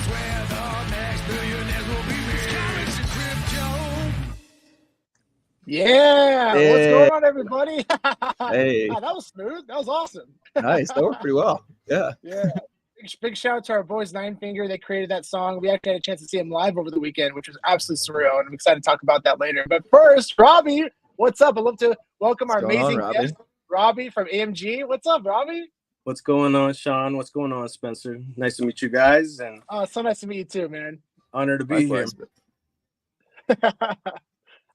where the next billionaires will be made. Comics and crypto. Yeah, Hey. what's going on, everybody? Hey. Wow, that was smooth. That was awesome. Nice. That worked pretty well. Yeah. Yeah. Big shout out to our boys Nine Finger. They created that song. We actually had a chance to see him live over the weekend, which was absolutely surreal, and I'm excited to talk about that later. But first, Robbie, what's up? I'd love to welcome our What's going on, amazing Robbie? guest, Robbie from AMG. What's up, Robbie? What's going on, Sean? What's going on, Spencer? Nice to meet you guys, and So nice to meet you too, man. honor to be Likewise. here.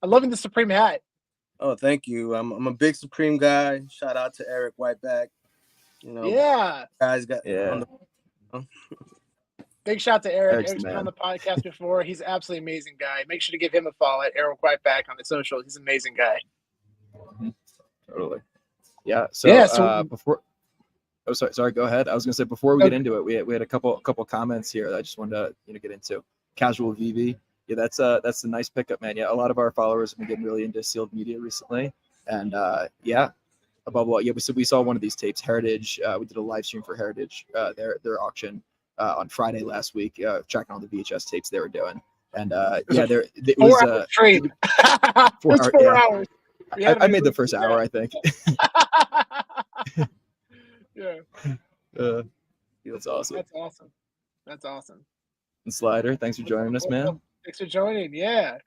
I'm loving the Supreme hat. Oh, thank you. I'm a big Supreme guy. Shout out to Eric Whiteback. You know, Yeah. guys got Yeah. on Big shout to Eric. Eric's Eric's the been on man. the podcast before. He's an absolutely amazing guy. Make sure to give him a follow at Eric Whiteback on the social. He's an amazing guy. Totally. Yeah. So, Yeah, so- before. Oh, sorry. Go ahead. I was gonna say before we get into it, we had a couple comments here that I just wanted to get into. Casual VV. Yeah, that's a nice pickup, man. Yeah, a lot of our followers have been getting really into sealed media recently, and yeah. Above all, yeah, we saw one of these tapes, Heritage. We did a live stream for Heritage, their auction on Friday last week, tracking all the VHS tapes they were doing, and yeah, it was 4 hour stream. 4 It's hour, 4 yeah. hours. We had to I be made the really- first hour, I think. Yeah, That's awesome. that's awesome. That's awesome. And Slider, thanks for joining us, man. Thanks for joining. Yeah.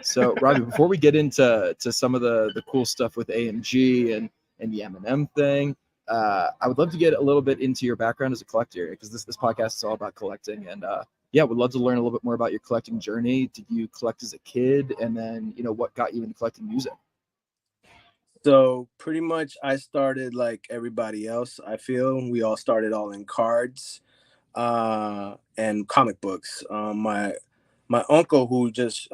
So, Robbie, before we get into some of the cool stuff with AMG and the Eminem thing, I would love to get a little bit into your background as a collector, because this podcast is all about collecting, and yeah, would love to learn a little bit more about your collecting journey. Did you collect as a kid, and then what got you into collecting music? So pretty much I started like everybody else. I feel we all started all in cards and comic books. My uncle, who just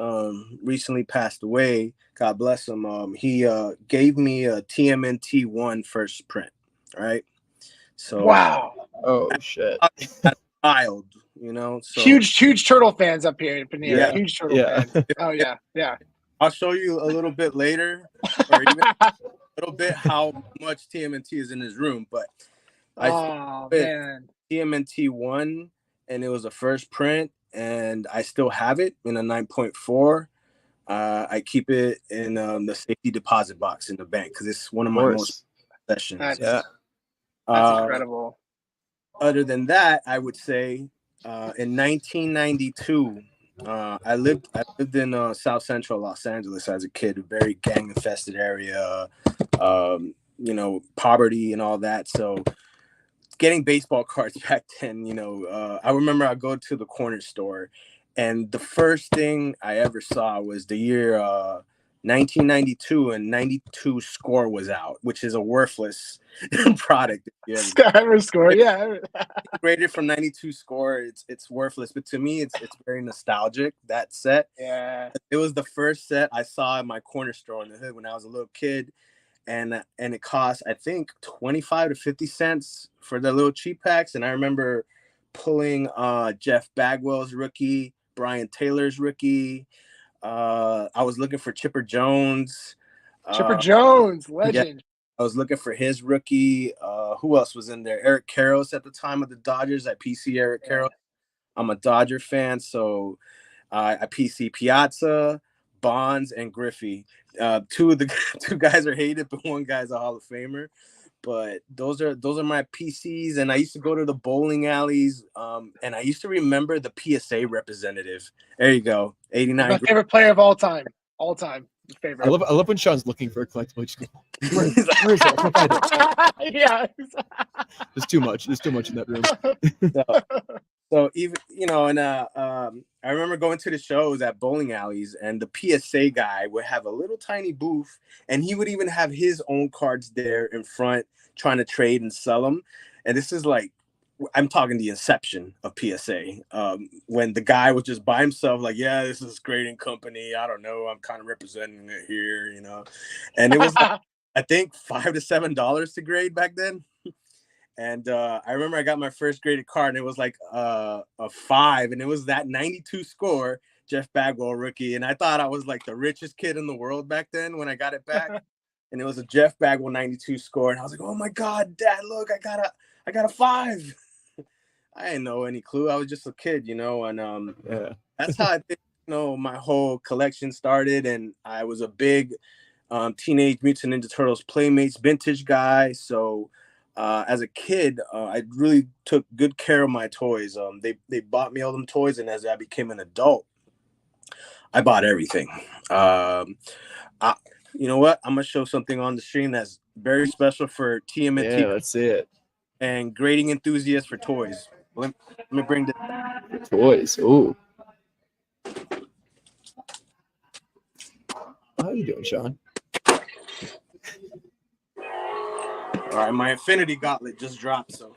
recently passed away, God bless him, he gave me a TMNT1 first print, right? So Wow. Oh shit! wild, you know. So Huge turtle fans up here. Yeah. Huge turtle Yeah. fans. Oh yeah. Yeah. I'll show you a little bit later, or even a little bit how much TMNT is in his room. But I Oh fit man. TMNT1, and it was a first print, and I still have it in a 9.4. I keep it in the safety deposit box in the bank because it's one of my most possessions. That's, Yeah. that's incredible. Other than that, I would say in 1992, I lived in South Central Los Angeles as a kid, a very gang infested area, poverty and all that. So getting baseball cards back then, I remember I'd go to the corner store, and the first thing I ever saw was the year 1992, and 92 Score was out, which is a worthless product. Skyrim score, yeah. Graded from 92 Score, it's worthless, but to me, it's very nostalgic. That set, Yeah. it was the first set I saw in my corner store in the hood when I was a little kid, and it cost, I think, 25 to 50 cents for the little cheap packs. And I remember pulling Jeff Bagwell's rookie, Brian Taylor's rookie. I was looking for Chipper Jones. Chipper Jones, legend. I was looking for his rookie. Who else was in there? Eric Karros at the time of the Dodgers. I PC Eric Karros. I'm a Dodger fan, so I PC Piazza, Bonds, and Griffey. Two guys are hated, but one guy's a Hall of Famer. But those are my PCs, and I used to go to the bowling alleys, and I used to remember the PSA representative. There you go, 89. My favorite player of all time. Favorite. I love when Sean's looking for a collectible. Where is it? I can't find it. Yeah. There's too much in that room. So even and I remember going to the shows at bowling alleys, and the PSA guy would have a little tiny booth, and he would even have his own cards there in front, trying to trade and sell them. And this is like, I'm talking the inception of PSA, when the guy was just by himself, like, yeah, this is grading company. I don't know, I'm kind of representing it here, And it was like, I think $5 to $7 to grade back then. And I remember I got my first graded card, and it was like a 5, and it was that 92 Score, Jeff Bagwell rookie. And I thought I was like the richest kid in the world back then when I got it back. And it was a Jeff Bagwell 92 Score, and I was like, oh my God, Dad, look, I got a 5. I didn't know any clue. I was just a kid, you know, and Yeah. that's how I think, you know, my whole collection started. And I was a big Teenage Mutant Ninja Turtles Playmates vintage guy. So as a kid, I really took good care of my toys. They bought me all them toys, and as I became an adult, I bought everything. I, you know what? I'm gonna show something on the stream that's very special for TMNT Yeah, let's see it. and grading enthusiasts for toys. Let me bring this. Toys. Ooh. How you doing, Sean? All right, my Infinity Gauntlet just dropped, so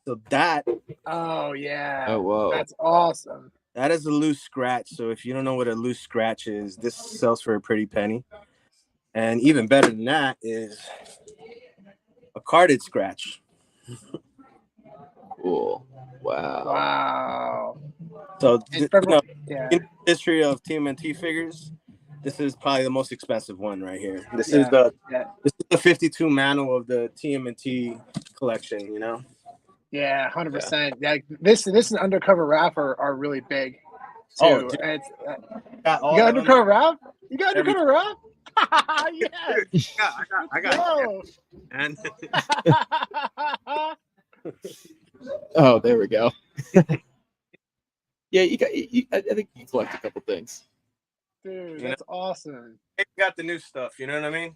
so that Oh yeah. Oh, whoa. That's awesome. that is a loose scratch. So if you don't know what a loose scratch is, this sells for a pretty penny. And even better than that is a carded scratch. Cool. Wow. Wow. So It's you know, yeah. in the history of TMNT figures, this is probably the most expensive one right here. This Yeah. is the Yeah. this is the 52 manual of the TMNT collection, you know. Yeah, 100%. Yeah, this and undercover rap are really big too. Oh, dude, And it's got all you got that undercover rap? You got every- undercover rap? Yes. Yeah, I got Yo. and Oh, there we go. Yeah, I think you collect a couple things. Dude, You that's awesome. got the new stuff, you know what I mean?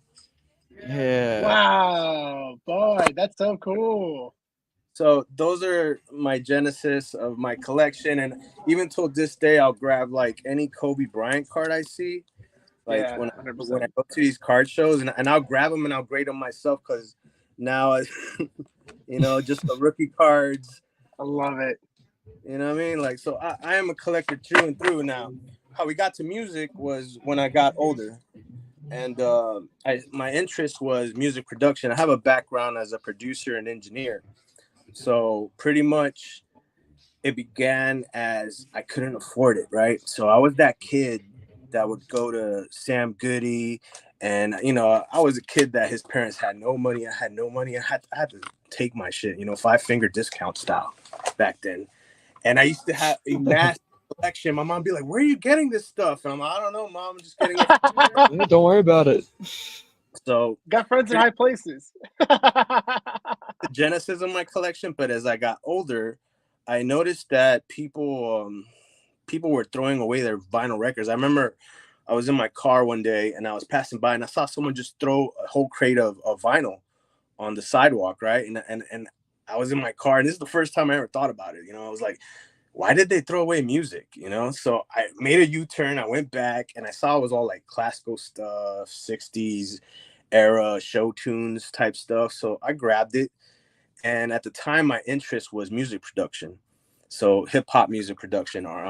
Yeah. Wow, boy, that's so cool. So those are my genesis of my collection, and even till this day, I'll grab like any Kobe Bryant card I see. Like Yeah, when I 100%. go to these card shows, and I'll grab them and I'll grade them myself because now, you know, just the rookie cards. I love it. You know what I mean? Like, so I am a collector through and through. Now, how we got to music was when I got older, and my interest was music production. I have a background as a producer and engineer, so pretty much it began as I couldn't afford it, right? So I was that kid that would go to Sam Goody, and you know, I was a kid that his parents had no money. I had no money. I had to take my shit, you know, 5-finger discount style back then. And I used to have a massive collection. My mom would be like, "Where are you getting this stuff?" And I'm like, "I don't know, Mom. I'm just getting it." Yeah, don't worry about it. So Got friends in high places. the genesis of my collection. But as I got older, I noticed that people were throwing away their vinyl records. I remember I was in my car one day and I was passing by and I saw someone just throw a whole crate of vinyl on the sidewalk, right? And I was in my car, and this is the first time I ever thought about it. You know, I was like, why did they throw away music? You know, so I made a U-turn. I went back and I saw it was all like classical stuff, 60s era show tunes type stuff. So I grabbed it. And at the time, my interest was music production. So hip hop music production or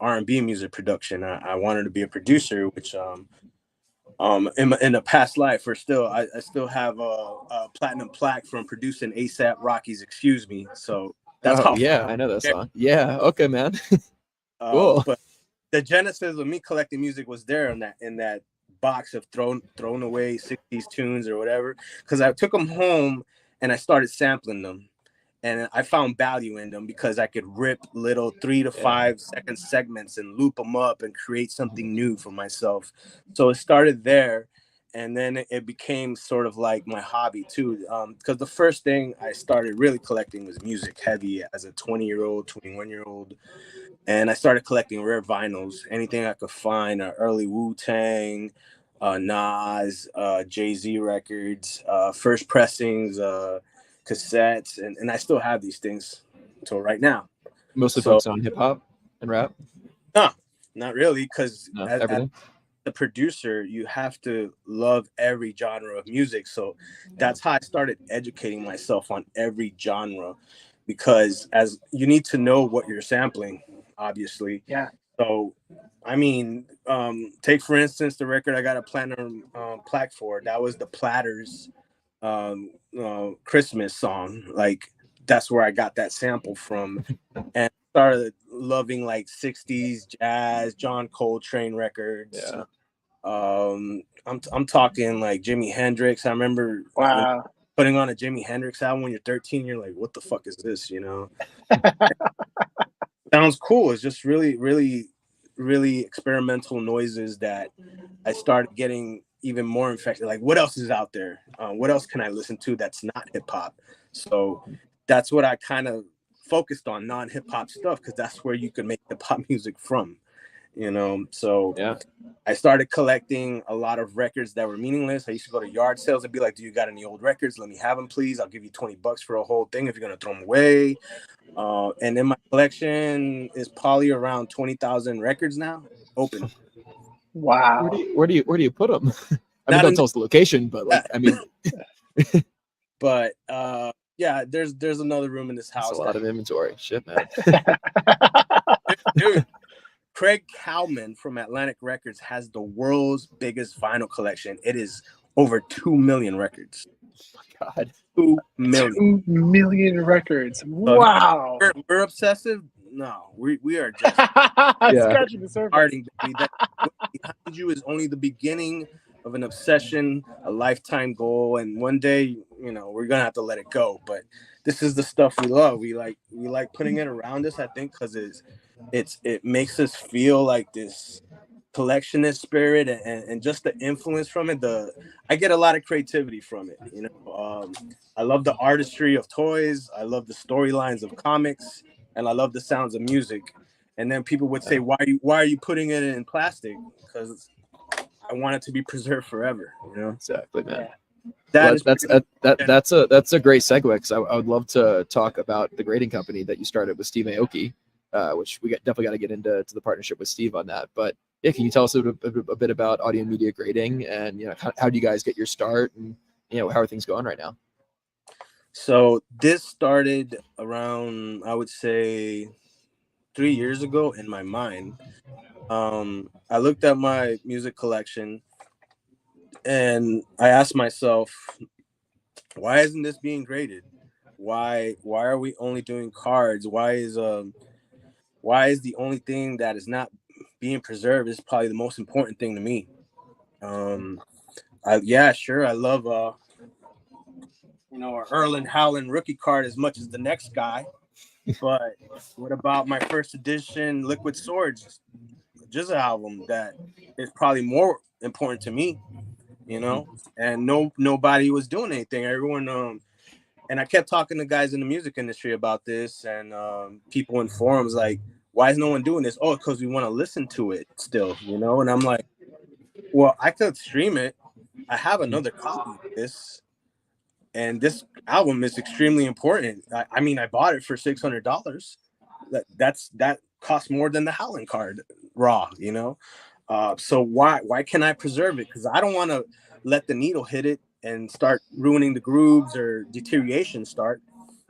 R&B music production. I wanted to be a producer, which in a past life, or still, I still have a platinum plaque from producing ASAP Rocky's "Excuse Me." So that's Oh, how. yeah, I know that song. Yeah, okay, man. Cool. But the genesis of me collecting music was there in that box of thrown away 60s tunes or whatever, because I took them home and I started sampling them. And I found value in them because I could rip little 3 to 5 second segments and loop them up and create something new for myself. So it started there. And then it became sort of like my hobby too. Because the first thing I started really collecting was music heavy as a 20-year-old, 21-year-old. And I started collecting rare vinyls, anything I could find, early Wu-Tang, Nas, Jay-Z records, first pressings, cassettes, and I still have these things till right now. Mostly So, focused on hip hop and rap. no, not really, because No, as everything. the producer, you have to love every genre of music. So that's how I started educating myself on every genre, because as you need to know what you're sampling, obviously. Yeah. So, I mean, take for instance the record I got a platinum plaque for. That was the Platters Christmas song. Like that's where I got that sample from, and started loving like 60s jazz, John Coltrane records. Yeah. I'm talking like Jimi Hendrix. I remember when Wow. putting on a Jimi Hendrix album when you're 13, you're like, what the fuck is this? You know, sounds cool. It's just really, really, really experimental noises that I started getting even more infected. Like, what else is out there? What else can I listen to that's not hip hop? So that's what I kind of focused on, non-hip hop stuff, because that's where you can make hip hop music from, you know. So Yeah. I started collecting a lot of records that were meaningless. I used to go to yard sales and be like, do you got any old records? Let me have them, please. I'll give you $20 for a whole thing if you're going to throw them away. And in my collection is probably around 20,000 records now, open. Wow. Where do you put them? I mean, Not don't in- tell us the location, but like, I mean, But yeah, there's another room in this that's house. a lot of inventory. Shit, man. Dude, Craig Cowman from Atlantic Records has the world's biggest vinyl collection. It is over 2 million records. God. 2 million. 2 million records. Wow. We're obsessive. No, we are just Scratching the surface. starting. Baby. That behind you is only the beginning of an obsession, a lifetime goal, and one day, you know, we're gonna have to let it go. But this is the stuff we love. We like putting it around us, I think, because it makes us feel like this collectionist spirit, and just the influence from it. I get a lot of creativity from it, you know. I love the artistry of toys, I love the storylines of comics, and I love the sounds of music. And then people would say, why are you putting it in plastic? Because I want it to be preserved forever, you know. Exactly, man. Yeah. That's a great segue, because I would love to talk about the grading company that you started with Steve Aoki, which we definitely got to get into the partnership with Steve on that. But yeah, can you tell us a bit about audio and media grading, and, you know, how do you guys get your start, and, you know, how are things going right now? So this started around, I would say, 3 years ago in my mind. I looked at my music collection and I asked myself, why isn't this being graded? Why are we only doing cards? Why is the only thing that is not being preserved is probably the most important thing to me? I love Erlen Howland rookie card as much as the next guy. But what about my first edition Liquid Swords just album that is probably more important to me, you know? And nobody was doing anything. Everyone and I kept talking to guys in the music industry about this, and people in forums like, why is no one doing this? Oh, because we want to listen to it still, you know? And I'm like, well, I could stream it. I have another copy of this, and this album is extremely important. I mean, I bought it for $600. That costs more than the Howland card raw, you know. So why can't I preserve it? Because I don't want to let the needle hit it and start ruining the grooves or deterioration start.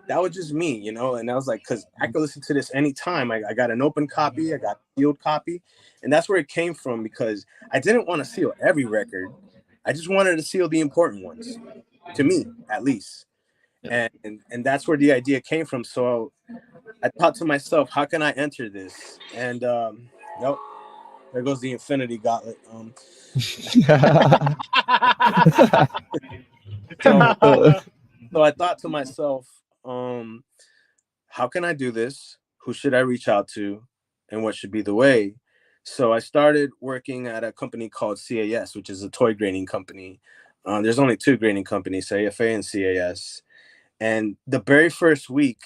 That was just me, you know. And I was like, because I could listen to this anytime. I got an open copy, I got a sealed copy, and that's where it came from, because I didn't want to seal every record. I just wanted to seal the important ones, to me at least. Yeah. And that's where the idea came from. So I thought to myself, how can I enter this? And nope, there goes the Infinity Gauntlet. So I thought to myself, how can I do this? Who should I reach out to? And what should be the way? So I started working at a company called CAS, which is a toy grading company. There's only two grading companies, AFA and CAS. And the very first week,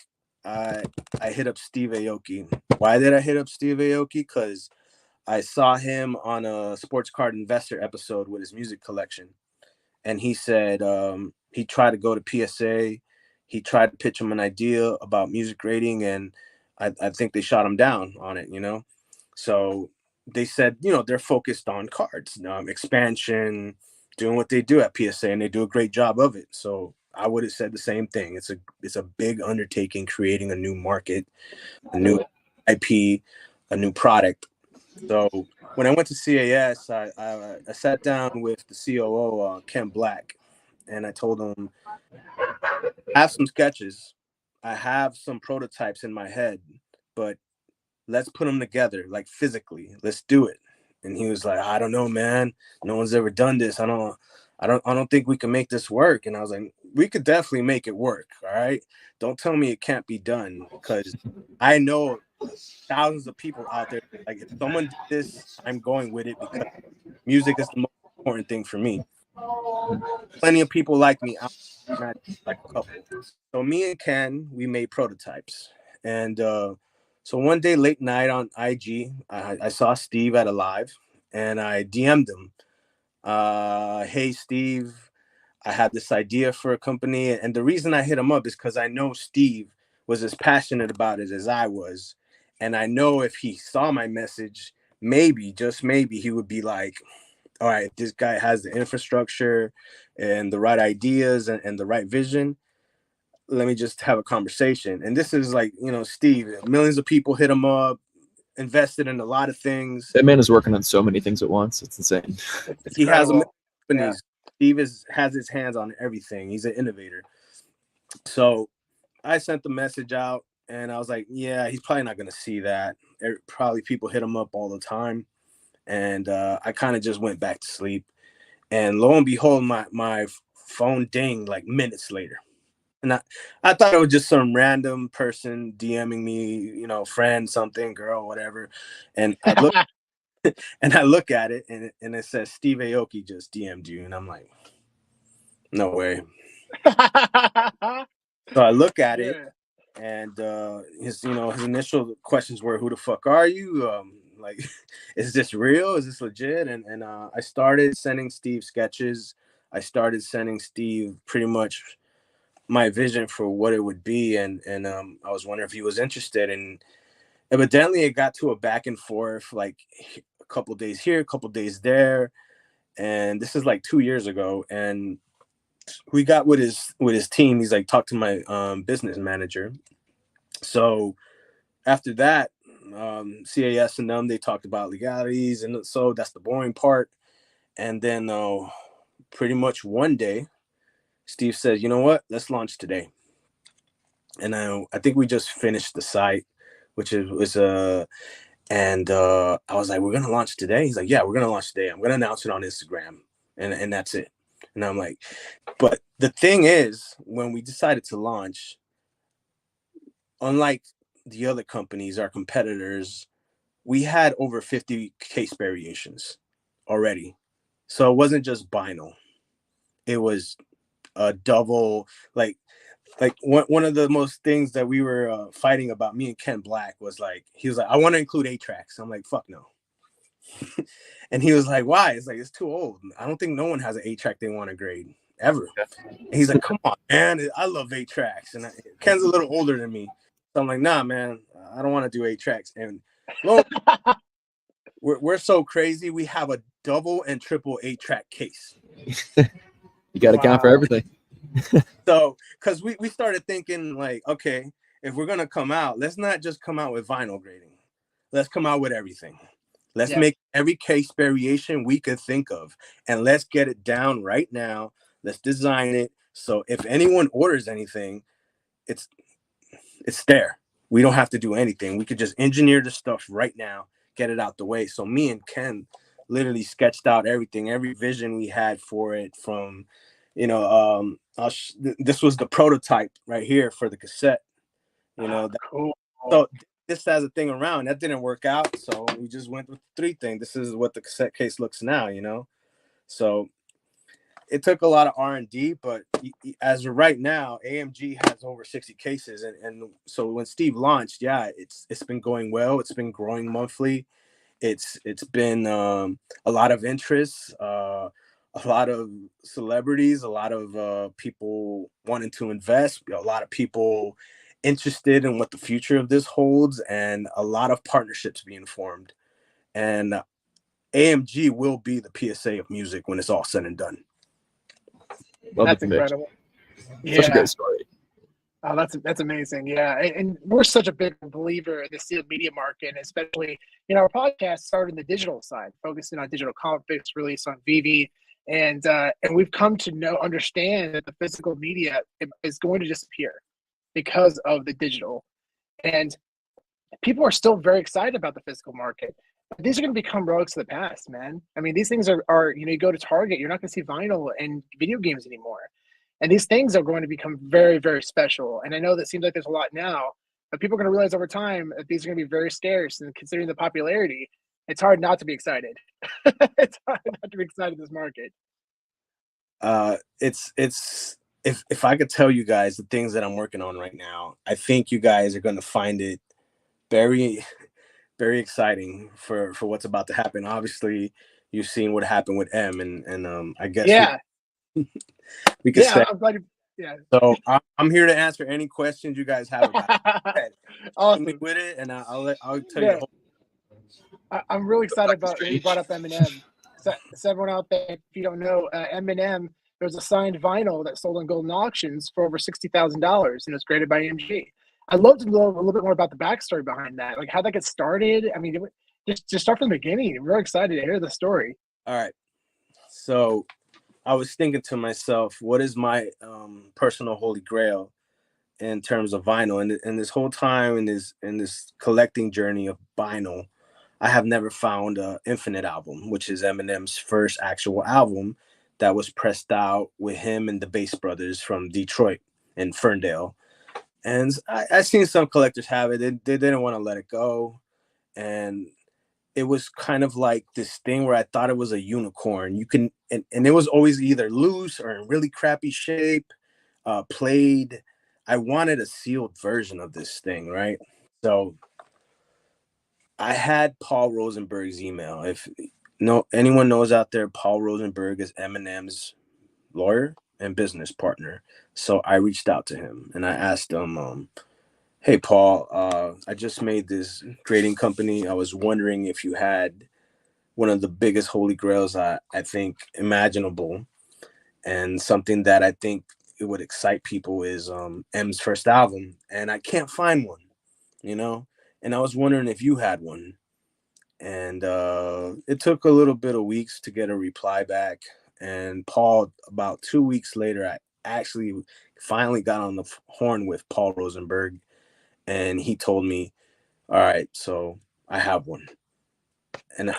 I hit up Steve Aoki. Why did I hit up Steve Aoki? Because I saw him on a Sports Card Investor episode with his music collection. And he said he tried to go to PSA. He tried to pitch him an idea about music grading, and I think they shot him down on it, you know? So they said, you know, they're focused on cards, expansion, doing what they do at PSA, and they do a great job of it. So I would have said the same thing. It's a big undertaking, creating a new market, a new IP, a new product. So when I went to CAS, I sat down with the COO, Ken Black, and I told him, I have some sketches. I have some prototypes in my head, but let's put them together, like physically. Let's do it. And he was like, I don't know, man. No one's ever done this. I don't think we can make this work. And I was like, we could definitely make it work. All right. Don't tell me it can't be done, because I know thousands of people out there. Like, if someone did this, I'm going with it, because music is the most important thing for me. Plenty of people like me. Not like a couple. So me and Ken, we made prototypes. And so one day late night on IG, I saw Steve at a live, and I DM'd him. Hey, Steve, I had this idea for a company. And the reason I hit him up is because I know Steve was as passionate about it as I was. And I know if he saw my message, maybe, just maybe, he would be like, all right, this guy has the infrastructure and the right ideas and the right vision. Let me just have a conversation. And this is like, Steve, millions of people hit him up, invested in a lot of things. That man is working on so many things at once. It's insane. It's He has a million incredible. companies. Steve has his hands on everything. He's an innovator. So I sent the message out, and I was like, yeah, he's probably not going to see that. Probably people hit him up all the time. And I kind of just went back to sleep. And lo and behold, my phone dinged like minutes later. And I thought it was just some random person DMing me, friend, something, girl, whatever. And I look at it, and it says Steve Aoki just DM'd you. And I'm like, no way. So I look at it, and his initial questions were, who the fuck are you? Like, is this real? Is this legit? And I started sending Steve sketches. I started sending Steve pretty much my vision for what it would be, and I was wondering if he was interested. And evidently, it got to a back and forth, like a couple days here, a couple days there, and this is like 2 years ago. And we got with his team. He's like, talk to my business manager. So after that, CAS and them, they talked about legalities, and so that's the boring part. And then pretty much one day, Steve says, you know what, let's launch today. And I think we just finished the site, which was and I was like, we're gonna launch today. He's like, yeah, we're gonna launch today. I'm gonna announce it on Instagram, and that's it. And I'm like, but the thing is, when we decided to launch, unlike the other companies, our competitors, we had over 50 case variations already. So it wasn't just vinyl. It was a double, like one of the most things that we were fighting about, me and Ken Black, was like, he was like, I want to include 8 tracks. I'm like, fuck no. And he was like, why? It's like, it's too old. I don't think no one has an 8 track they want to grade ever. And he's like, come on, man. I love 8 tracks. And Ken's a little older than me. So I'm like, nah, man, I don't want to do 8 tracks. And we're so crazy. We have a double and triple 8 track case. You got to count for everything. So, because we started thinking, like, okay, if we're going to come out, let's not just come out with vinyl grading. Let's come out with everything. Let's make every case variation we could think of, and let's get it down right now. Let's design it. So if anyone orders anything, it's there. We don't have to do anything. We could just engineer the stuff right now, get it out the way. So me and Ken literally sketched out everything, every vision we had for it, from, this was the prototype right here for the cassette, Cool. So this has a thing around that didn't work out. So we just went with the 3 thing. This is what the cassette case looks now, So it took a lot of R&D, but as of right now, AMG has over 60 cases. And so when Steve launched, it's been going well. It's been growing monthly. It's been a lot of interest, a lot of celebrities, a lot of people wanting to invest, a lot of people interested in what the future of this holds, and a lot of partnerships being formed. And AMG will be the PSA of music when it's all said and done. Love That's it, Mitch. incredible. Such a great story. Oh, that's amazing. Yeah. And we're such a big believer in the sealed media market, and especially, our podcast started in the digital side, focusing on digital comic books release on VV. And we've come to understand that the physical media is going to disappear because of the digital. And people are still very excited about the physical market. These are going to become relics of the past, man. I mean, these things are you go to Target, you're not going to see vinyl and video games anymore. And these things are going to become very, very special. And I know that seems like there's a lot now, but people are going to realize over time that these are going to be very scarce. And considering the popularity, it's hard not to be excited. It's hard not to be excited in this market. It's if I could tell you guys the things that I'm working on right now, I think you guys are going to find it very, very exciting for what's about to happen. Obviously, you've seen what happened with M, and I guess Yeah. we could Yeah. say. I'm glad you, yeah. So I'm here to answer any questions you guys have about it. Awesome. Me with it, and I'll tell you. Yeah. The whole I'm really excited about that you brought up Eminem. So everyone out there, if you don't know, Eminem, there was a signed vinyl that sold on Golden Auctions for over $60,000, and it was created by AMG. I'd love to know a little bit more about the backstory behind that, like how that got started. I mean, just start from the beginning. I'm really excited to hear the story. All right. So I was thinking to myself, what is my personal holy grail in terms of vinyl? And this whole time in this collecting journey of vinyl, I have never found an Infinite album, which is Eminem's first actual album that was pressed out with him and the Bass Brothers from Detroit and Ferndale. And I seen some collectors have it. They didn't want to let it go. And it was kind of like this thing where I thought it was a unicorn. You can, and it was always either loose or in really crappy shape, played. I wanted a sealed version of this thing, right? So I had Paul Rosenberg's email. If anyone knows out there, Paul Rosenberg is Eminem's lawyer and business partner. So I reached out to him and I asked him, hey, Paul, I just made this grading company. I was wondering if you had one of the biggest holy grails I think imaginable, and something that I think it would excite people is M's first album. And I can't find one, you know? And I was wondering if you had one. And it took a little bit of weeks to get a reply back. And Paul, about 2 weeks later, I actually finally got on the horn with Paul Rosenberg. And he told me, all right, so I have one. And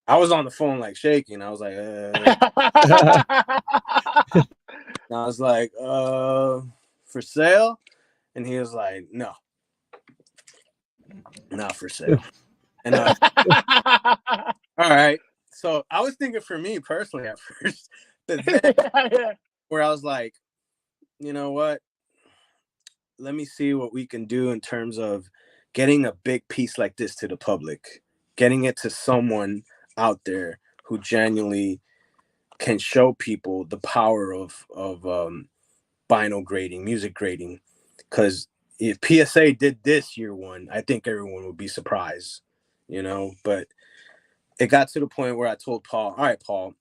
I was on the phone like shaking. I was like, and I was like, for sale? And he was like, no, not for sale. And all right. So I was thinking for me personally at first, but then where I was like, you know what? Let me see what we can do in terms of getting a big piece like this to the public, getting it to someone out there who genuinely can show people the power of vinyl grading, music grading. Because if PSA did this year one, I think everyone would be surprised, you know. But it got to the point where I told Paul, all right, Paul,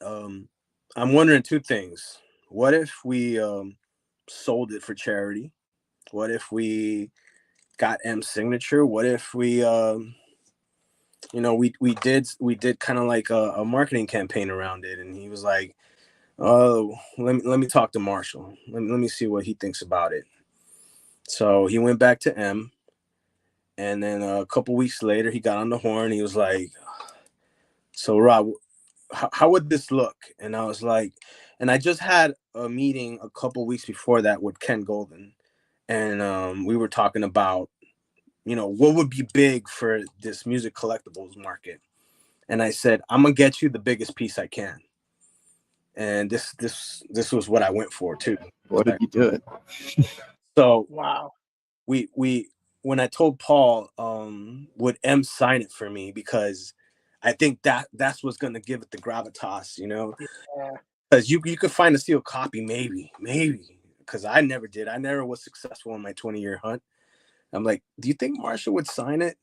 I'm wondering two things. What if we sold it for charity? What if we got M's signature? What if we we did kind of like a marketing campaign around it? And he was like, oh, let me talk to Marshall. Let me see what he thinks about it. So he went back to M, and then a couple weeks later he got on the horn. He was like, so Rob, how would this look? And I was like, and I just had a meeting a couple weeks before that with Ken Golden, and we were talking about, what would be big for this music collectibles market. And I said, I'm gonna get you the biggest piece I can. And this was what I went for too. What did you do it? So wow. We when I told Paul, would M sign it for me, because I think that's what's gonna give it the gravitas, because you could find a sealed copy, maybe, because I never did. I never was successful in my 20-year hunt. I'm like, do you think Marshall would sign it?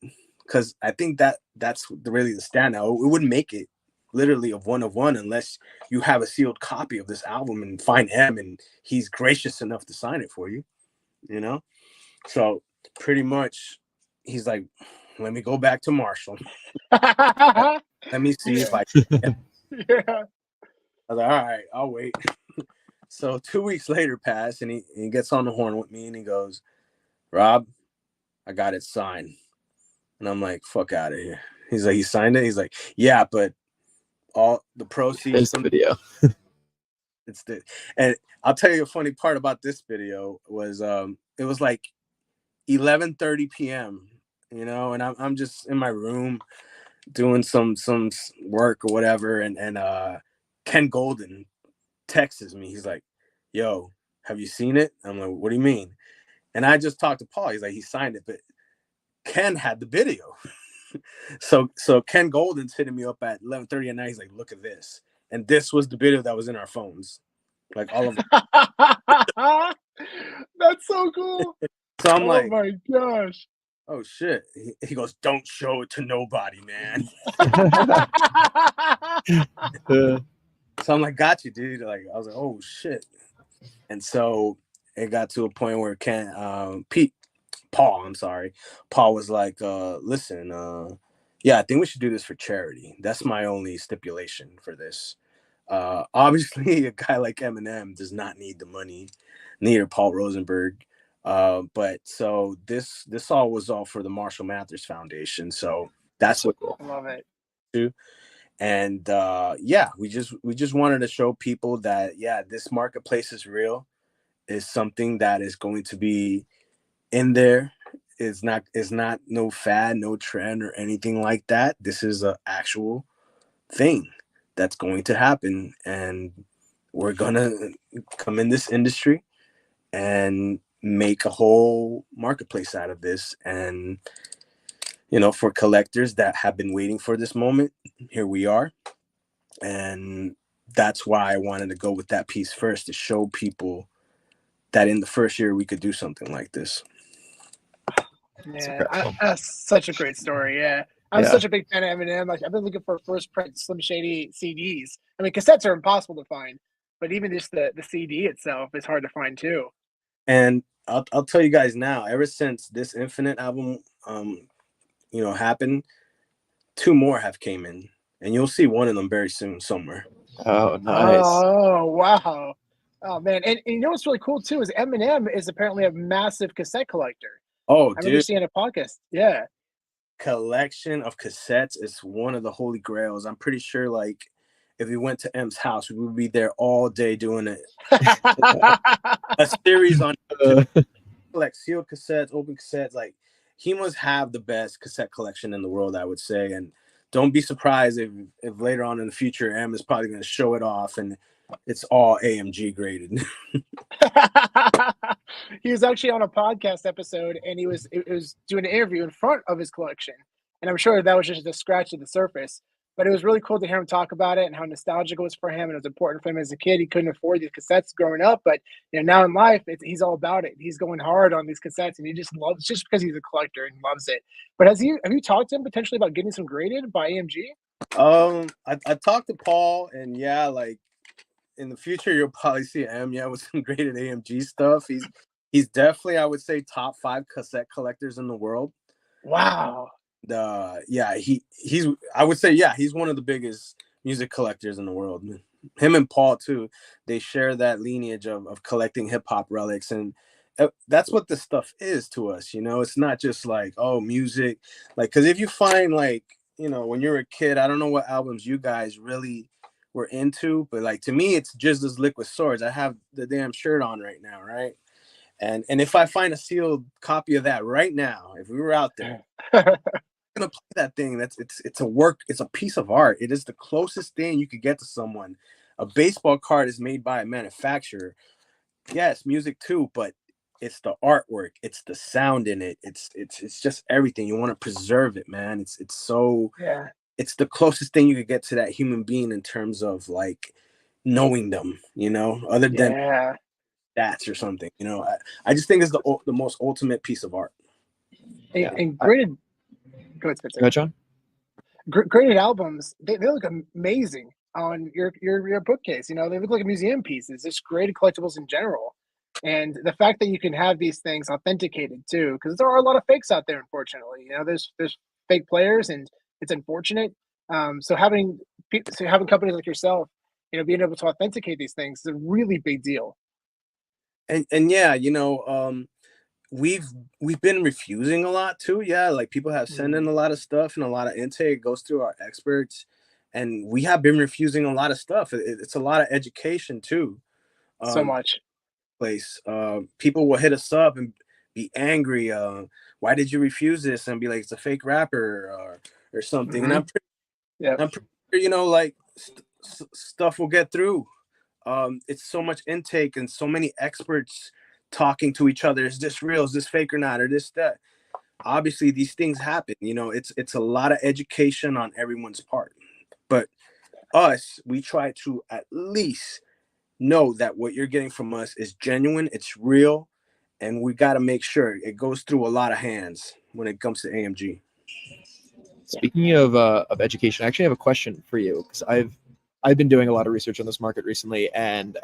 Because I think that's really the standout. It wouldn't make it literally a one of one unless you have a sealed copy of this album and find him and he's gracious enough to sign it for you, So pretty much he's like, let me go back to Marshall. Let me see if I can. Yeah. I was like, all right, I'll wait. So 2 weeks later passed, and he gets on the horn with me and he goes, Rob, I got it signed. And I'm like, fuck out of here. He's like, he signed it? He's like, yeah, but all the proceeds This video. and I'll tell you a funny part about this video was it was like 11:30 p.m. You know, and I'm just in my room doing some work or whatever, and Ken Golden texts me. He's like, "Yo, have you seen it?" I'm like, "What do you mean?" And I just talked to Paul. He's like, "He signed it," but Ken had the video. so Ken Golden's hitting me up at 11:30 at night. He's like, "Look at this," and this was the video that was in our phones, like all of it. That's so cool. So I'm Oh like, my gosh. "Oh shit!" He goes, "Don't show it to nobody, man." So I'm like, "Got you, dude." Like I was like, "Oh shit!" And so it got to a point where Paul was like, "Listen, yeah, I think we should do this for charity. That's my only stipulation for this. Obviously, a guy like Eminem does not need the money, neither Paul Rosenberg. But so this all was all for the Marshall Mathers Foundation. So that's what I love it. do. And yeah, we just wanted to show people that this marketplace is real, is something that is going to be in there. Is not no fad, no trend or anything like that. This is an actual thing that's going to happen, and we're gonna come in this industry and make a whole marketplace out of this. And you know, for collectors that have been waiting for this moment, here we are. And that's why I wanted to go with that piece first, to show people that in the first year we could do something like this. Yeah, that's such a great story. Yeah, I'm such a big fan of Eminem. Like, I've been looking for first print Slim Shady CDs. I mean, cassettes are impossible to find, but even just the CD itself is hard to find too. And I'll tell you guys now, ever since this Infinite album you know, happened, 2 more have came in, and you'll see one of them very soon somewhere. Oh, nice. Oh, wow. Oh man, and you know what's really cool too is Eminem is apparently a massive cassette collector. Oh, I remember dude, seeing a podcast. Yeah. collection of cassettes is one of the holy grails. I'm pretty sure, like, if we went to M's house, we would be there all day doing it. A series on like sealed cassettes, open cassettes. Like, he must have the best cassette collection in the world, I would say. And don't be surprised if later on in the future, M is probably going to show it off and it's all AMG graded. He was actually on a podcast episode, and it was doing an interview in front of his collection, and I'm sure that was just a scratch of the surface. But it was really cool to hear him talk about it and how nostalgic it was for him, and it was important for him as a kid. He couldn't afford these cassettes growing up, but you know, now in life, he's all about it. He's going hard on these cassettes, and he just loves, just because he's a collector and loves it. But have you talked to him potentially about getting some graded by AMG? I talked to Paul, and yeah, like, in the future, you'll probably see M, with some graded AMG stuff. He's definitely, I would say, top 5 cassette collectors in the world. Wow. He's I would say, he's one of the biggest music collectors in the world. Him and Paul too, they share that lineage of collecting hip-hop relics, and that's what this stuff is to us. You know, it's not just like, oh, music, like, because if you find, like, you know, when you're a kid, I don't know what albums you guys really were into, but like, to me, it's just as Liquid Swords. I have the damn shirt on right now, right? And if I find a sealed copy of that right now, if we were out there, I'm gonna play that thing. It's a work, it's a piece of art. It is the closest thing you could get to someone. A baseball card is made by a manufacturer. Yes, music too, but it's the artwork, it's the sound in it, it's just everything. You want to preserve it, man. It's so it's the closest thing you could get to that human being in terms of, like, knowing them, you know, other than stats or something. You know, I just think it's the most ultimate piece of art. And graded, go ahead, Spencer. Go ahead, John. Graded albums, they look amazing on your bookcase. You know, they look like museum pieces. Just graded collectibles in general. And the fact that you can have these things authenticated too, because there are a lot of fakes out there, unfortunately. You know, there's fake players, and it's unfortunate. So having companies like yourself, you know, being able to authenticate these things is a really big deal. And yeah, you know, we've been refusing a lot too. Yeah, like, people have sent in a lot of stuff, and a lot of intake goes through our experts, and we have been refusing a lot of stuff. It's a lot of education too. So much. place. People will hit us up and be angry. Why did you refuse this? And be like, it's a fake rapper or something. And I'm pretty sure, you know, like stuff will get through. It's so much intake and so many experts talking to each other. Is this real? Is this fake or not? Or this, that. Obviously, these things happen. You know, it's a lot of education on everyone's part. But us, we try to at least know that what you're getting from us is genuine, it's real, and we got to make sure it goes through a lot of hands when it comes to AMG. Speaking of education, I actually have a question for you because I've been doing a lot of research on this market recently, and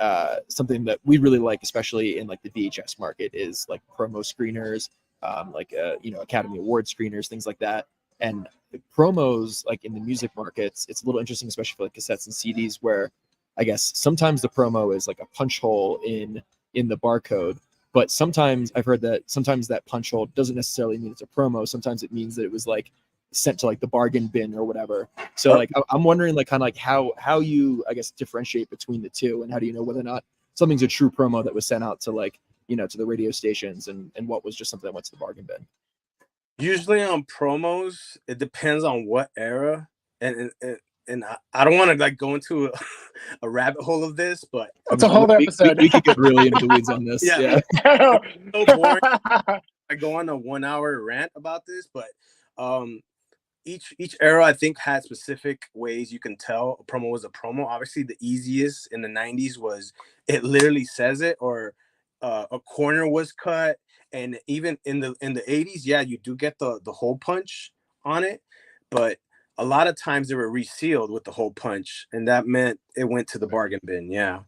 something that we really like, especially in like the VHS market, is like promo screeners, you know, Academy Award screeners, things like that. And the promos, like in the music markets, it's a little interesting, especially for like cassettes and CDs, where I guess sometimes the promo is like a punch hole in the barcode, but sometimes I've heard that sometimes that punch hole doesn't necessarily mean it's a promo. Sometimes it means that it was like sent to like the bargain bin or whatever. So like I'm wondering like kind of like how you, I guess, differentiate between the two, and how do you know whether or not something's a true promo that was sent out to, like, you know, to the radio stations, and what was just something that went to the bargain bin. Usually on promos, it depends on what era, and I don't want to like go into a rabbit hole of this, but it's a whole episode. We could get really into the weeds on this. Yeah. So boring. I go on a 1 hour rant about this, but each era I think had specific ways you can tell a promo was a promo. Obviously, the easiest in the 90s was it literally says it, or a corner was cut. And even in the 80s, yeah, you do get the hole punch on it, but a lot of times they were resealed with the hole punch, and that meant it went to the bargain bin. Yeah.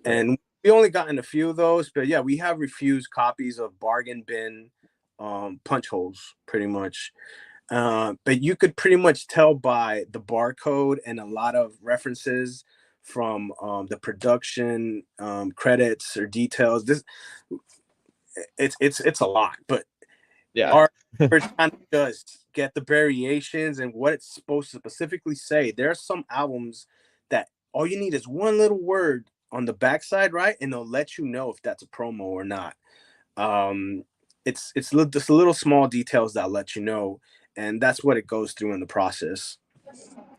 And we only gotten a few of those, but yeah, we have refused copies of bargain bin punch holes pretty much. But you could pretty much tell by the barcode and a lot of references from the production credits or details. It's a lot, but yeah, our trying to just get the variations and what it's supposed to specifically say. There are some albums that all you need is one little word on the backside, right, and they'll let you know if that's a promo or not. It's just little small details that let you know, and that's what it goes through in the process.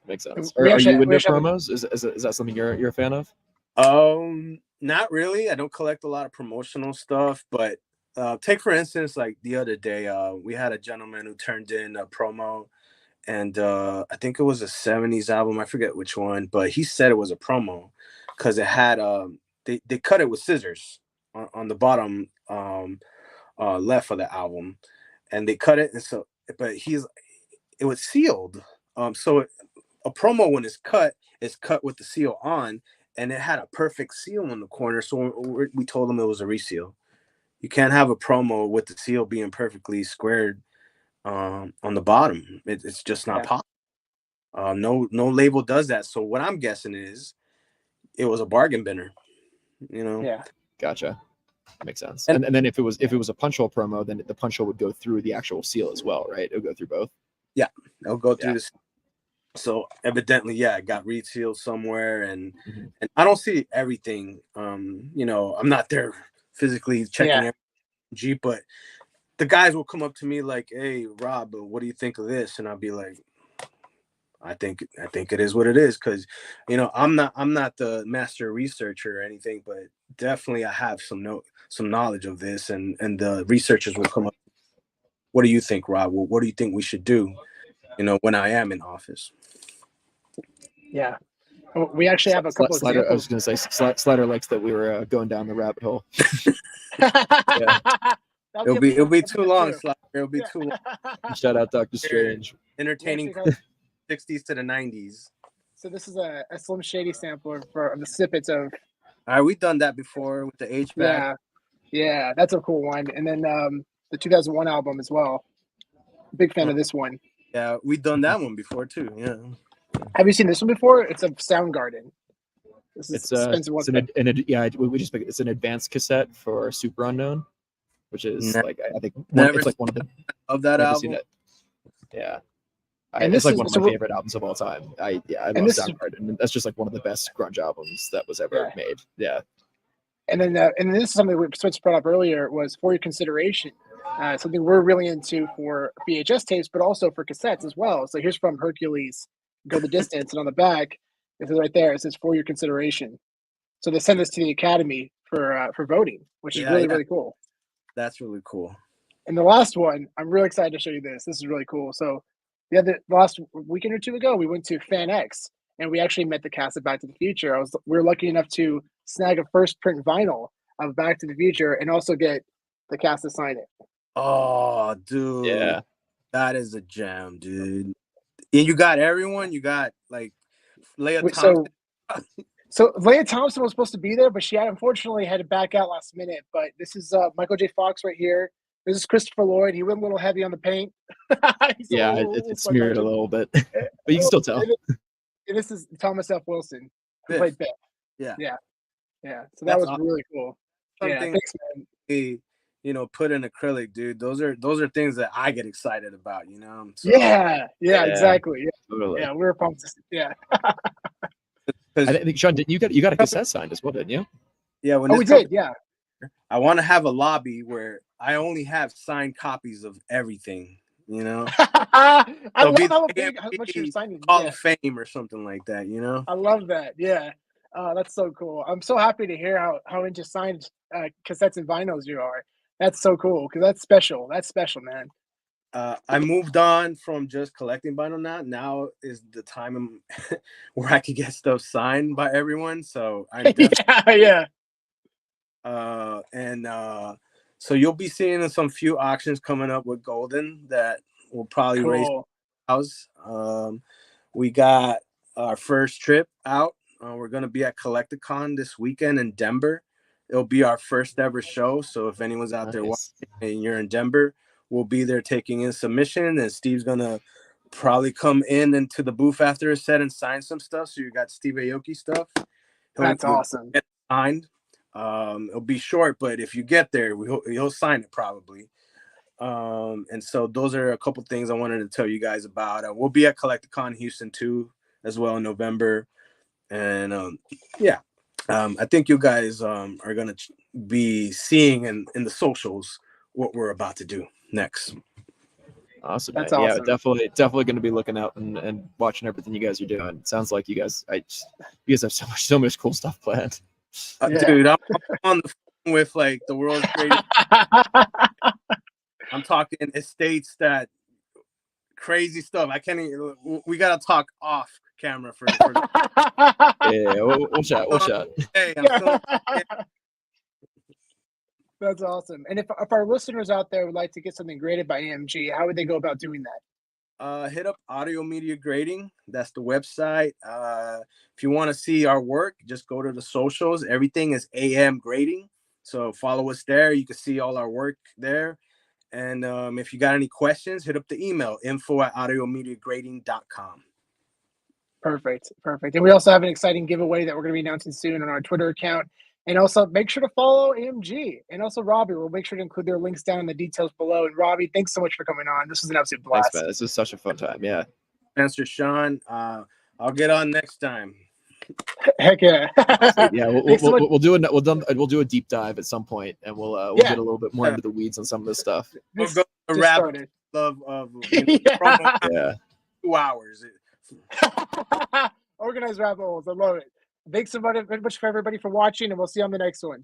Makes sense. Are you into promos? Is that something you're a fan of? Not really. I don't collect a lot of promotional stuff, but take for instance, like the other day, we had a gentleman who turned in a promo, and I think it was a 70s album. I forget which one, but he said it was a promo because it had they cut it with scissors on the bottom left of the album, and they cut it, and so but it was sealed. So a promo when it's cut with the seal on, and it had a perfect seal in the corner. So we told them it was a reseal. You can't have a promo with the seal being perfectly squared on the bottom. It's just not possible. No label does that. So what I'm guessing is it was a bargain binner. You know? Yeah. Gotcha. Makes sense. And then if it was a punch hole promo, then the punch hole would go through the actual seal as well, right? It would go through both. Yeah, it'll go through this. So evidently, yeah, it got resealed somewhere, and I don't see everything. You know, I'm not there physically checking every, but the guys will come up to me like, "Hey, Rob, what do you think of this?" And I'll be like, I think it is what it is, because you know I'm not the master researcher or anything, but definitely I have some knowledge of this, and the researchers will come up. What do you think, Rob? Well, what do you think we should do? You know, when I am in office. Yeah, we actually have a couple of examples. I was going to say Slider likes that we were going down the rabbit hole. It'll be too long, Slider. It'll be too long. Shout out Dr. Strange. Entertaining 60s to the 90s. So this is a Slim Shady sampler for the snippets of. All right, we've done that before with the H-back. Yeah, that's a cool one. And then the 2001 album as well. Big fan of this one. Yeah, we've done that one before too. Yeah. Have you seen this one before? It's a Soundgarden. This is it's it's an advanced cassette for Super Unknown, which is I think it's like one of the of that album. Yeah. It's like one of my favorite albums of all time. I love Soundgarden, and that's just like one of the best grunge albums that was ever made. Yeah. and this is something we Switch brought up earlier was for your consideration. Something we're really into for VHS tapes, but also for cassettes as well. So here's from Hercules, Go the Distance, and on the back, it says right there, it says for your consideration. So they send this to the Academy for voting, which is really cool. That's really cool. And the last one, I'm really excited to show you this. This is really cool. So the last weekend or two ago, we went to Fan X, and we actually met the cast of Back to the Future. We were lucky enough to snag a first print vinyl of Back to the Future and also get the cast to sign it. Oh, dude. Yeah. That is a gem, dude. And you got everyone. You got like Leia Wait, Thompson. So Leia Thompson was supposed to be there, but she unfortunately had to back out last minute. But this is Michael J. Fox right here. This is Christopher Lloyd. He went a little heavy on the paint. It smeared a little bit, but you can still tell. And this is Thomas F. Wilson, who played Biff. Yeah. So that was really cool. Something thanks, man. Put in acrylic, dude. Those are things that I get excited about, So, yeah, exactly. Yeah, totally. Yeah, we were pumped. Yeah. I think Sean, you got a cassette signed as well, didn't you? Yeah. We did. Yeah. I want to have a lobby where I only have signed copies of everything. I love how much you're signing. Hall of Fame or something like that. I love that. Yeah. That's so cool. I'm so happy to hear how into signed cassettes and vinyls you are. That's so cool because that's special. That's special, man. I moved on from just collecting vinyl now. Now is the time where I could get stuff signed by everyone. So I'm so you'll be seeing some few auctions coming up with Golden that will probably raise house. We got our first trip out. We're gonna be at Collecticon this weekend in Denver. It'll be our first ever show. So if anyone's out there watching and you're in Denver, we'll be there taking in submission, and Steve's gonna probably come into the booth after a set and sign some stuff. So you got Steve Aoki stuff. That's awesome. Get signed. It'll be short, but if you get there, he'll sign it probably. And so those are a couple things I wanted to tell you guys about. We'll be at Collecticon Houston too, as well in November. And I think you guys are gonna be seeing in the socials what we're about to do next. Awesome. That's man. awesome. Yeah, definitely going to be looking out and watching everything you guys are doing. It sounds like you guys have so much cool stuff planned. Dude, I'm on the phone with like the world's greatest. I'm talking estates that crazy stuff. I can't even, we got to talk off camera for we'll chat. Hey, That's awesome. And if our listeners out there would like to get something graded by AMG, how would they go about doing that? Hit up Audio Media Grading. That's the website. If you want to see our work, just go to the socials. Everything is AM Grading. So follow us there. You can see all our work there. And if you got any questions, hit up the email, info@audiomediagrading.com. Perfect. And we also have an exciting giveaway that we're going to be announcing soon on our Twitter account. And also make sure to follow AMG and also Robbie. We'll make sure to include their links down in the details below. And Robbie, thanks so much for coming on. This was an absolute blast. Thanks, man. This was such a fun time. Yeah. Answer Sean. I'll get on next time. Heck yeah. Yeah, we'll do a deep dive at some point, and we'll get a little bit more into the weeds on some of this stuff. We'll go to rabbit love of promo 2 hours. Organized rabbit holes. I love it. Thanks so much for everybody for watching, and we'll see you on the next one.